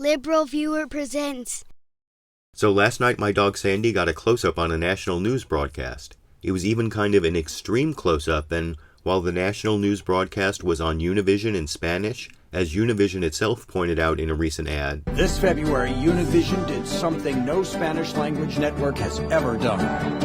LiberalViewer presents. So last night my dog Sandy got a close-up on a national news broadcast. It was even kind of an extreme close-up, and while the national news broadcast was on Univision in Spanish, as Univision itself pointed out in a recent ad, this February, Univision did something no Spanish-language network has ever done.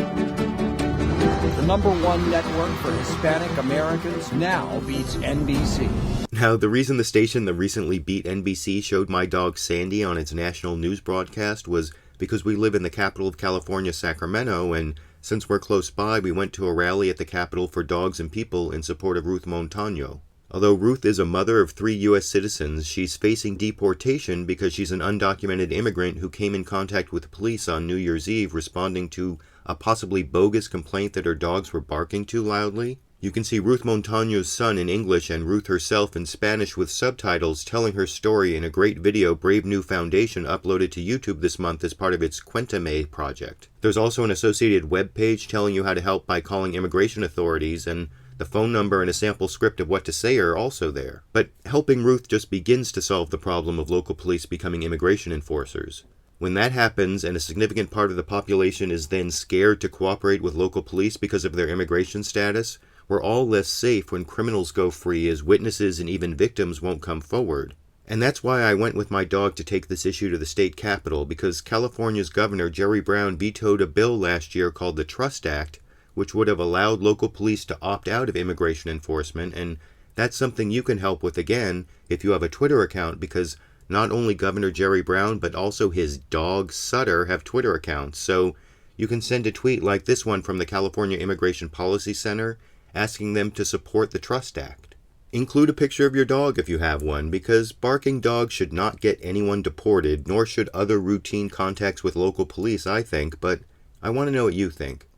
The #1 network for Hispanic Americans now beats NBC. Now, the reason the station that recently beat NBC showed my dog Sandy on its national news broadcast was because we live in the capital of California, Sacramento, and since we're close by, we went to a rally at the Capitol for Dogs and People in support of Ruth Montaño. Although Ruth is a mother of 3 U.S. citizens, she's facing deportation because she's an undocumented immigrant who came in contact with police on New Year's Eve responding to a possibly bogus complaint that her dogs were barking too loudly. You can see Ruth Montaño's son in English and Ruth herself in Spanish with subtitles telling her story in a great video Brave New Foundation uploaded to YouTube this month as part of its Cuéntame project. There's also an associated web page telling you how to help by calling immigration authorities, and the phone number and a sample script of what to say are also there. But helping Ruth just begins to solve the problem of local police becoming immigration enforcers. When that happens and a significant part of the population is then scared to cooperate with local police because of their immigration status, we're all less safe when criminals go free as witnesses and even victims won't come forward. And that's why I went with my dog to take this issue to the state capitol, because California's Governor Jerry Brown vetoed a bill last year called the Trust Act, which would have allowed local police to opt out of immigration enforcement, and that's something you can help with again if you have a Twitter account, because not only Governor Jerry Brown, but also his dog Sutter have Twitter accounts, so you can send a tweet like this one from the California Immigration Policy Center, asking them to support the Trust Act. Include a picture of your dog if you have one, because barking dogs should not get anyone deported, nor should other routine contacts with local police, I think, but I want to know what you think.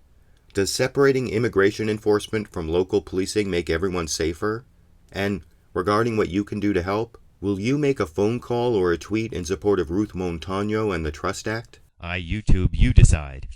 Does separating immigration enforcement from local policing make everyone safer? And regarding what you can do to help, will you make a phone call or a tweet in support of Ruth Montaño and the Trust Act? I YouTube, you decide.